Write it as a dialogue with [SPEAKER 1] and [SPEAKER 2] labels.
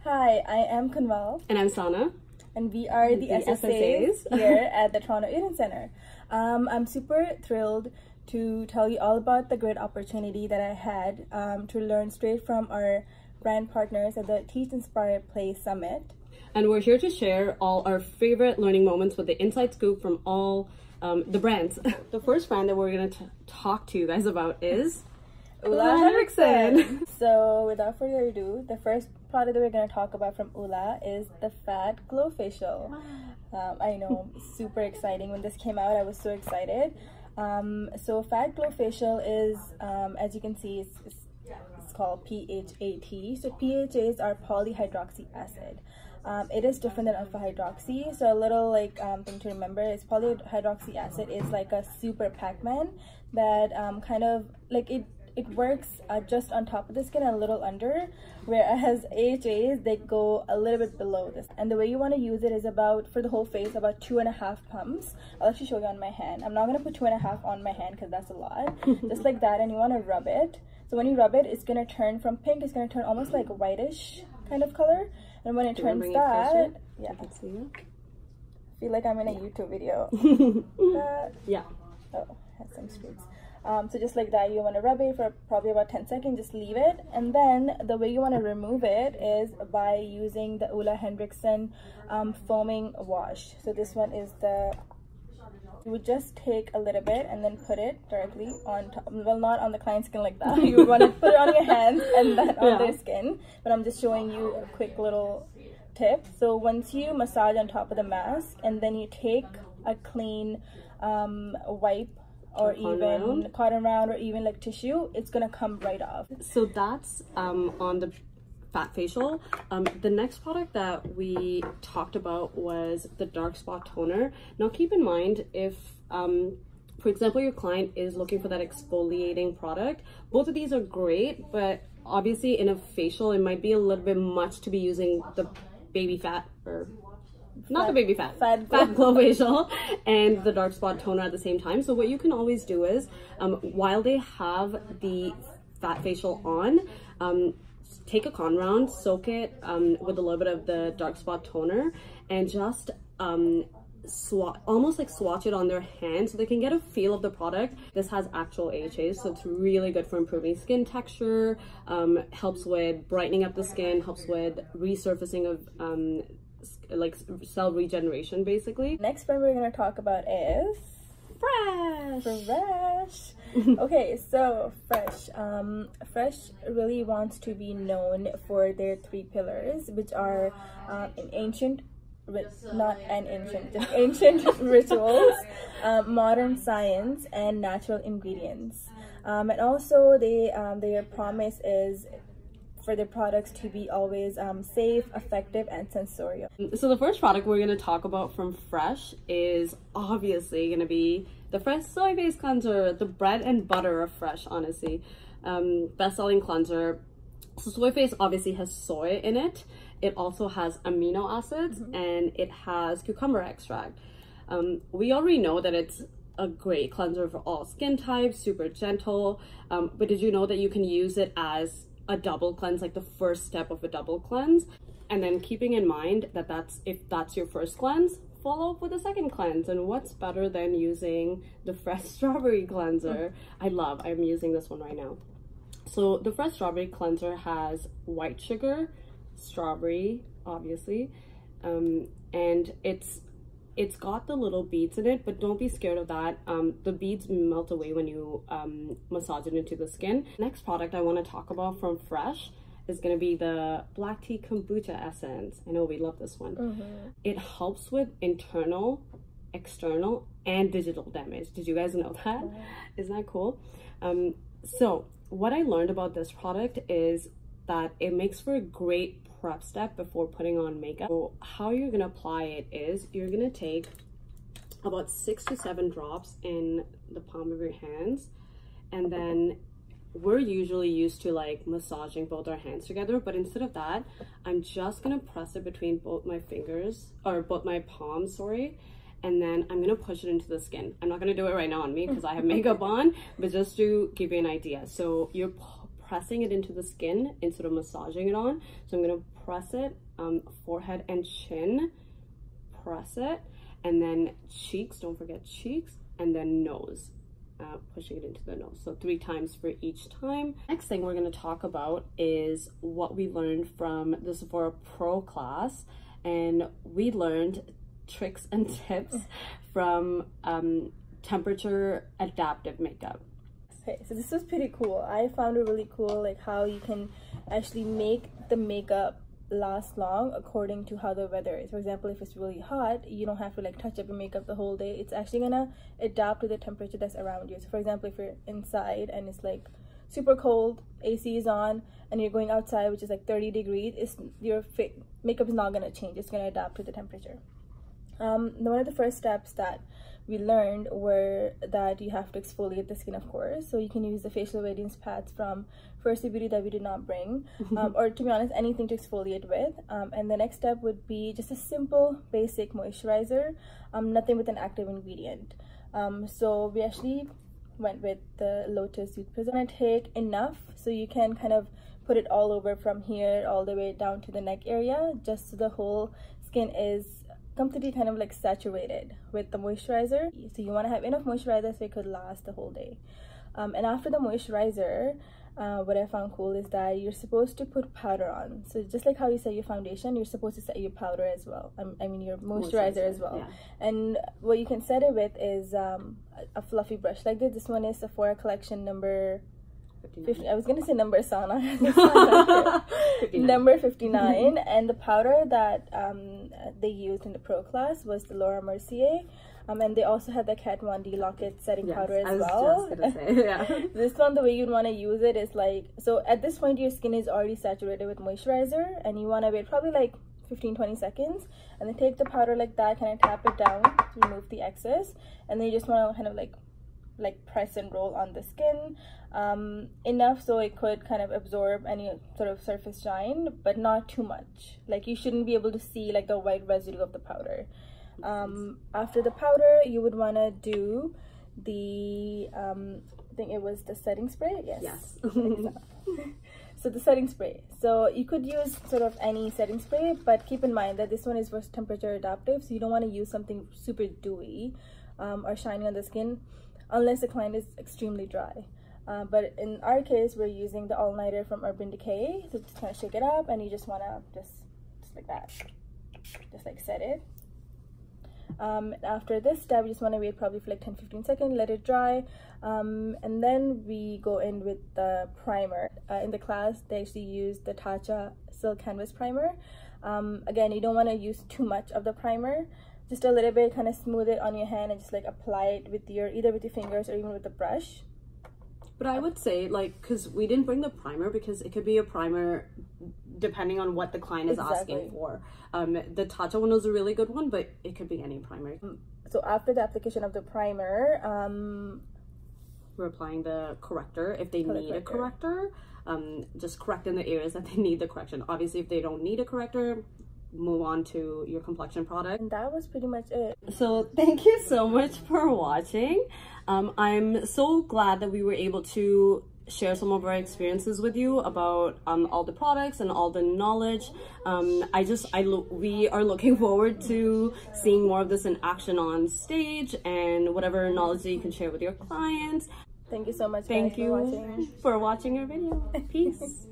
[SPEAKER 1] Hi, I am Kunwal.
[SPEAKER 2] And I'm Sana.
[SPEAKER 1] And we are the SSAs here at the Toronto Eating Center. I'm super thrilled to tell you all about the great opportunity that I had to learn straight from our brand partners at the Teach, Inspire, Play Summit.
[SPEAKER 2] And we're here to share all our favorite learning moments with the inside scoop from all the brands. The first brand that we're going to talk to you guys about is
[SPEAKER 1] Ula Henriksen. So without further ado, the first product that we're going to talk about from Ula is the Fat Glow Facial. I know, super exciting. When this came out, I was so excited. So Fat Glow Facial is, as you can see, it's called PHAT. So PHAs are polyhydroxy acid. It is different than alpha hydroxy, so a little thing to remember is polyhydroxy acid is like a super Pac-Man that kind of like it works just on top of the skin and a little under, whereas AHAs, they go a little bit below this. And the way you want to use it is about, for the whole face, about 2.5 pumps. I'll actually show you on my hand. I'm not going to put 2.5 on my hand because that's a lot. Just like that, and you want to rub it. So when you rub it, it's going to turn from pink, it's going to turn almost like a whitish kind of color. And when it turns that, yeah, I can see you. I feel like I'm in a YouTube video.
[SPEAKER 2] Yeah.
[SPEAKER 1] Oh, has some streaks. So just like that, you want to rub it for probably about 10 seconds, just leave it. And then the way you want to remove it is by using the Ula Henriksen foaming wash. So this one is you would just take a little bit and then put it directly on top. Well, not on the client's skin like that. You would want to put it on your hands and then on their skin. But I'm just showing you a quick little tip. So once you massage on top of the mask and then you take a clean wipe or even cotton round or even like tissue, it's gonna come right off.
[SPEAKER 2] So that's on the fat facial. The next product that we talked about was the dark spot toner. Now keep in mind, if for example your client is looking for that exfoliating product, both of these are great, but obviously in a facial it might be a little bit much to be using the baby fat, or not the baby fat glow facial and the dark spot toner at the same time. So what you can always do is while they have the fat facial on, take a cotton round, soak it with a little bit of the dark spot toner, and just almost like swatch it on their hand so they can get a feel of the product. This has actual AHAs, so it's really good for improving skin texture, helps with brightening up the skin, helps with resurfacing of like cell regeneration basically.
[SPEAKER 1] Next brand we're going to talk about is Fresh. Okay, so Fresh really wants to be known for their 3 pillars, which are ancient rituals, modern science, and natural ingredients. And also their promise is for their products to be always safe, effective, and sensorial.
[SPEAKER 2] So the first product we're going to talk about from Fresh is obviously going to be the Fresh Soy Based Cleanser, the bread and butter of Fresh, honestly. Best-selling cleanser. So soy based obviously has soy in it. It also has amino acids, and it has cucumber extract. We already know that it's a great cleanser for all skin types, super gentle. But did you know that you can use it as a double cleanse, like the first step of a double cleanse? And then keeping in mind that if that's your first cleanse, follow up with a second cleanse. And what's better than using the Fresh Strawberry Cleanser? I'm using this one right now. So the Fresh Strawberry Cleanser has white sugar, strawberry obviously, and it's got the little beads in it, but don't be scared of that. The beads melt away when you massage it into the skin. Next product I want to talk about from Fresh is going to be the Black Tea Kombucha Essence. I know we love this one. It helps with internal, external, and digital damage. Did you guys know that? Isn't that cool? So what I learned about this product is that it makes for a great prep step before putting on makeup. So how you're gonna apply it is you're gonna take about 6 to 7 drops in the palm of your hands, and then we're usually used to like massaging both our hands together, but instead of that, I'm just gonna press it between both my fingers, or both my palms, sorry, and then I'm gonna push it into the skin. I'm not gonna do it right now on me because I have makeup on, but just to give you an idea. So you're pressing it into the skin instead of massaging it on. So I'm going to press it, forehead and chin, press it, and then cheeks, don't forget cheeks, and then nose, pushing it into the nose. So 3 times for each time. Next thing we're going to talk about is what we learned from the Sephora Pro class, and we learned tricks and tips from temperature adaptive makeup.
[SPEAKER 1] Okay, so this was pretty cool. I found it really cool, like how you can actually make the makeup last long according to how the weather is. For example, if it's really hot, you don't have to like touch up your makeup the whole day. It's actually gonna adapt to the temperature that's around you. So for example, if you're inside and it's like super cold, AC is on, and you're going outside which is like 30 degrees, your makeup is not gonna change. It's gonna adapt to the temperature. One of the first steps that we learned were that you have to exfoliate the skin, of course. So you can use the facial radiance pads from First Beauty that we did not bring, or to be honest, anything to exfoliate with. And the next step would be just a simple basic moisturizer, nothing with an active ingredient. So we actually went with the Lotus Youth Prism. Take enough so you can kind of put it all over from here all the way down to the neck area, just so the whole skin is completely kind of like saturated with the moisturizer. So you want to have enough moisturizer so it could last the whole day. And after the moisturizer, what I found cool is that you're supposed to put powder on. So just like how you set your foundation, you're supposed to set your powder as well. I mean your moisturizer as well. Yeah. And what you can set it with is a fluffy brush like this. This one is Sephora collection number 50. I was gonna say number Sana. Number 59. And the powder that they used in the pro class was the Laura Mercier, and they also had the Kat Von D Locket setting powder as well. Just gonna say, yeah. This one, the way you'd want to use it is like, so at this point your skin is already saturated with moisturizer, and you want to wait probably like 15-20 seconds, and then take the powder like that, kind of tap it down to remove the excess, and then you just want to kind of like press and roll on the skin enough so it could kind of absorb any sort of surface shine, but not too much. Like you shouldn't be able to see like the white residue of the powder. After the powder, you would want to do the I think it was the setting spray. Yes. So the setting spray, so you could use sort of any setting spray, but keep in mind that this one is for temperature adaptive, so you don't want to use something super dewy or shiny on the skin unless the client is extremely dry. But in our case, we're using the all-nighter from Urban Decay. So just kind of shake it up, and you just want to just like that, just like set it. After this step, you just want to wait probably for like 10-15 seconds, let it dry, and then we go in with the primer. In the class, they actually used the Tatcha Silk Canvas Primer. Again, you don't want to use too much of the primer. Just a little bit, kind of smooth it on your hand and just like apply it with your, either with your fingers or even with the brush.
[SPEAKER 2] But I would say, like, because we didn't bring the primer because it could be a primer depending on what the client is asking for. The Tatcha one was a really good one, but it could be any primer.
[SPEAKER 1] So after the application of the primer,
[SPEAKER 2] we're applying the corrector if they need a corrector. Just correcting the areas that they need the correction. Obviously, if they don't need a corrector, move on to your complexion product.
[SPEAKER 1] And that was pretty much it.
[SPEAKER 2] So thank you so much for watching. I'm so glad that we were able to share some of our experiences with you about all the products and all the knowledge. We are looking forward to seeing more of this in action on stage and whatever knowledge that you can share with your clients.
[SPEAKER 1] Thank you so much.
[SPEAKER 2] Thank you for watching our video. Peace.